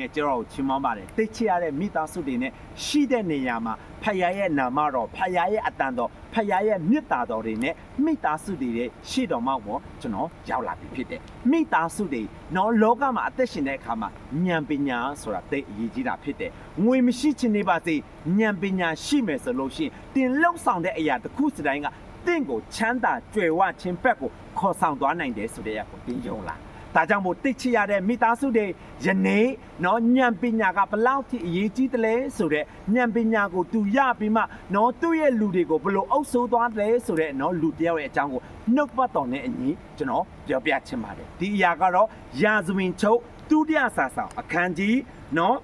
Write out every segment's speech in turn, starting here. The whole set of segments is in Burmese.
နဲ့ကျွန်တော်ချီးမွမ်းပါတယ်တိတ်ချရတဲ့မိသားစုတွေနဲ့ရှိတဲ့နေရာမှာဖခင်ရဲ့နာမတော်ဖခင်ရဲ့အတန်တော်ဖခင်ရဲ့မြတ်တာတော်တွေနဲ့မိသားစုတွေရဲ့ရှိတော်မောက်ပေါ်ကျွန်တော်ရောက်လာပြီဖြစ်တယ်မိသားစုတွေနော်လောကမှာအသက်ရှင်တဲ့အခါမှာဉာဏ်ပညာဆိုတာတိတ်အရေးကြီးတာဖြစ်တယ်ငွေမရှိချင်နေပါစေဉာဏ်ပညာရှိမယ်ဆိုလို့ရှိရင်တင်လှုပ်ဆောင်တဲ့အရာတစ်ခုစတိုင်းကတင့်ကိုချမ်းသာကြွယ်ဝခြင်းဘက်ကိုခေါ်ဆောင်သွားနိုင်တယ်ဆိုတဲ့အရာကိုသိယုံလားဒါကြောင့်မို့တိတ်ချရတဲ့မိသားစုတွေယနေ့နော်ဉာဏ်ပညာကဘလောက်ထိအရေးကြီးတယ်လဲဆိုတဲ့ဉာဏ်ပညာကိုသူရပြီးမှနော်သူ့ရဲ့လူတွေကိုဘလို့အုပ်ဆိုးသွားတယ်ဆိုတဲ့နော်လူတယောက်ရဲ့အကြောင်းကိုနှုတ်ပတ်တော်နဲ့အညီကျွန်တော်ပြောပြချင်ပါတယ်ဒီအရာကတော့ရာဇဝင်ချုပ်ဒုတိယစာဆောင်အခန်းကြီးနော်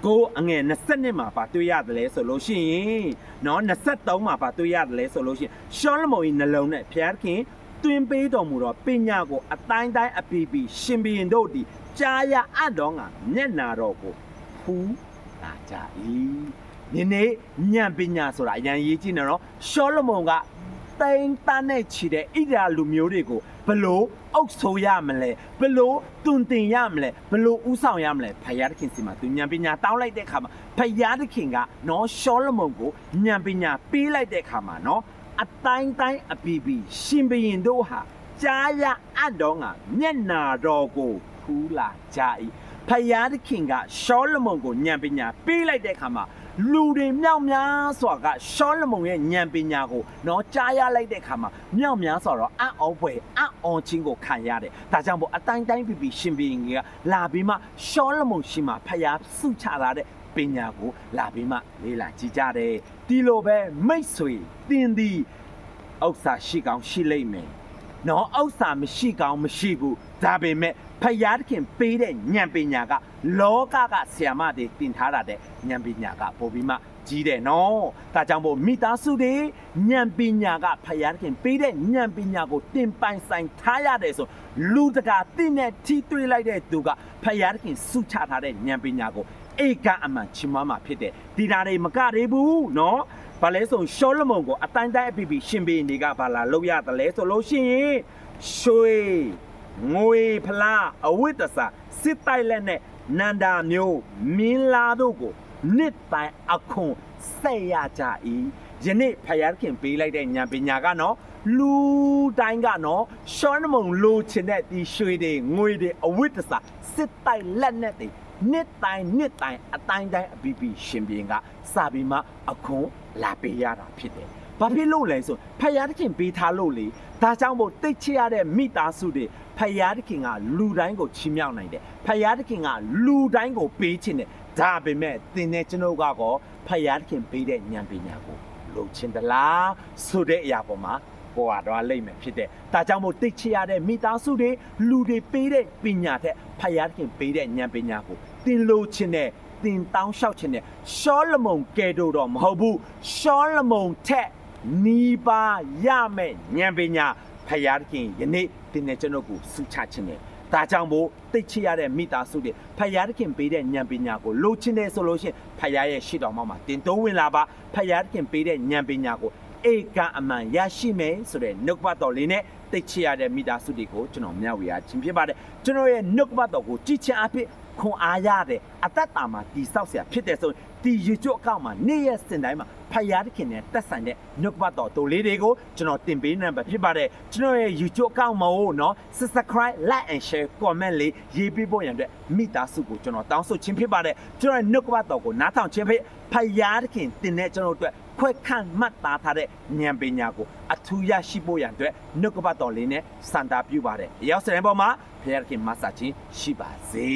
ကိုအငယ်20မှာပါတွေ့ရတယ်လဲဆိုလို့ရှိရင်နော်23မှာပါတွေ့ရတယ်လဲဆိုလို့ရှိရင်ရှောလမုန်၏နှလုံးနဲ့ဖျားခင်တွင်ပေးတော်မူသောပညာကိုအတိုင်းတိုင်းအပီပီရှင်ဘီရင်တို့သည်ကြားရအပ်တော်ငါမျက်နာတော်ကိုဖူးလာကြ၏ဒီနေ့ဉာဏ်ပညာဆိုတာအရင်ရေးကြည့်နေတော့ရှောလမုန်ကတိမ်တန်းနဲ့ချီတဲ့ဣဒရာလူမျိုးတွေကိုဘလို့အုပ်ဆိုးရမလဲဘလို့တွင်တင်ရမလဲဘလို့ဥဆောင်ရမလဲဖယားသခင်စီမှာသူဉာဏ်ပညာတောင်းလိုက်တဲ့အခါမှာဖယားသခင်ကနော်ရှောလမုန်ကိုဉာဏ်ပညာပေးလိုက်တဲ့အခါမှာနော်အတိုင်းတိုင်းအပီပီရှင်ဘီရင်တို့ဟာကြားရအပ်တော်ငါမျက်နာတော်ကိုဖူးလာကြ၏ဖယားသခင်ကရှောလမုန်ကိုဉာဏ်ပညာပေးလိုက်တဲ့အခါမှာလူတွေမြောက်များစွာကရှောလမုန်ရဲ့ဉာဏ်ပညာကိုတော့ကြားရလိုက်တဲ့အခါမှာမြောက်များစွာတော့အံ့ဩဖွယ်အံ့ဩခြင်းကိုခံရတယ်ဒါကြောင့်မို့အတိုင်းတိုင်းပီပီရှင်ဘီရင်ကလာပြီးမှရှောလမုန်ရှိမှဖယားစုချလာတဲ့ပညာကိုလာပြီးမှလေ့လာကြည့်ကြတယ်ဒီလိုပဲမိတ်ဆွေတင်သည်ဥစ္စာရှိကောင်းရှိလိမ့်မယ်နော်ဥစ္စာမရှိကောင်းမရှိဘူးဒါပေမဲ့ဖယားသခင်ပေးတဲ့ဉာဏ်ပညာကလောကကဆရာမတွေတင်ထားတာတဲ့ဉာဏ်ပညာကပို့ပြီးမှကြီးတယ်နော်ဒါကြောင့်မို့မိသားစုတွေဉာဏ်ပညာကဖယားသခင်ပေးတဲ့ဉာဏ်ပညာကိုတင်ပိုင်ဆိုင်ထားရတယ်ဆိုလူတကာသိနဲ့ထိတွေ့လိုက်တဲ့သူကဖယားသခင်စုချထားတဲ့ဉာဏ်ပညာကိုဧကအမှန်ချီးမွမ်းမှာဖြစ်တယ်ဒီဓာတ်တွေမကရဘူးနော်ဘာလဲဆိုရှောလမုန်ကိုအတိုင်းတိုင်းအပီပီရှင်ဘီရင်တွေကဘာလာလောက်ရတယ်လဲဆိုလို့ရှိရင်ရွှေငွေဖလားအဝိတ္တစာစစ်တိုက်လက်နဲ့နန္ဒာမျိုးမင်းလာတို့ကိုနှစ်တိုင်းအခုံဆက်ရကြ၏ယနေ့ဖယားခင်ပေးလိုက်တဲ့ဉာဏ်ပညာကနော်လူတိုင်းကနော်ရှောလမုန်လိုချင်တဲ့ဒီရွှေတွေငွေတွေအဝိတ္တစာစစ်တိုက်လက်နဲ့တွေနှစ်တိုင်းအတိုင်းတိုင်းအပီပီရှင်ဘီရင်ကစပြီးမှအခုံလာပေးရတာဖြစ်တယ်။ဘာဖြစ်လို့လဲဆိုဖယားသခင်ပေးထားလို့လေဒါကြောင့်မို့တိတ်ချရတဲ့မိသားစုတွေဖယားသခင်ကလူတိုင်းကိုချီးမြှောက်နိုင်တယ်။ဖယားသခင်ကလူတိုင်းကိုပေးခြင်းတယ်။ဒါပေမဲ့သင်နဲ့ကျွန်တော်ကတော့ဖယားသခင်ပေးတဲ့ဉာဏ်ပညာကိုလိုချင်သလားဆိုတဲ့အရာပေါ်မှာပေါ်တော့လိမ့်မယ်ဖြစ်တယ်။ဒါကြောင့်မို့တိတ်ချရတဲ့မိသားစုတွေလူတွေပေးတဲ့ပညာတဲ့ဖယားသခင်ပေးတဲ့ဉာဏ်ပညာကိုသင်လိုချင်တဲ့တင်တောင်းလျှောက်ခြင်းနဲ့ရှောလမုန်ကဲတို့တော့မဟုတ်ဘူးရှောလမုန်ထက်နီးပါးရမဲ့ဉာဏ်ပညာဖယားသခင်ယနေ့တင်တဲ့ကျွန်တော်ကိုစုချခြင်းနဲ့ဒါကြောင့်မို့တိတ်ချရတဲ့မိသားစုတွေဖယားသခင်ပေးတဲ့ဉာဏ်ပညာကိုလိုချင်တယ်ဆိုလို့ရှိရင်ဖယားရဲ့ရှိတော်မှာတင်တိုးဝင်လာပါဖယားသခင်ပေးတဲ့ဉာဏ်ပညာကိုဧကအမှန်ရရှိမယ်ဆိုတဲ့နှုတ်ပတ်တော်လေးနဲ့တိတ်ချရတဲ့မိသားစုတွေကိုကျွန်တော်မျှဝေရခြင်းဖြစ်ပါတယ်ကျွန်တော်ရဲ့နှုတ်ပတ်တော်ကိုကြည်ချင်အဖြစ်ခွန်အားရတယ်အသက်တာမှာတိဆောက်เสียဖြစ်တယ်ဆိုဒီရေကျွတ်အကောင့်မှာနေ့ရက်စင်တိုင်းမှာဖယားသခင်နဲ့တက်ဆိုင်တဲ့နှုတ်ပတ်တော်တို့လေးတွေကိုကျွန်တော်တင်ပေးနေမှာဖြစ်ပါတယ်ကျွန်တော်ရဲ့ရေကျွတ်အကောင့်မှာဟုတ်နော် subscribe like and share comment လေးရေးပေးဖို့ရန်အတွက်မိသားစုကိုကျွန်တော်တောင်းဆိုခြင်းဖြစ်ပါတယ်ကျွန်တော်ရဲ့နှုတ်ပတ်တော်ကိုနားထောင်ခြင်းဖြစ်ဖယားသခင်တင်တဲ့ကျွန်တော်တို့ခွဲခန့်မှတ်သားထားတဲ့ဉာဏ်ပညာကိုအထူးရရှိဖို့ရန်အတွက်နှုတ်ကပတ်တော်လေးနဲ့စံတာပြုပါတယ်။ရောက်စတဲ့ပေါ်မှာဖယားသခင်မဆာချင်းရှိပါစေ။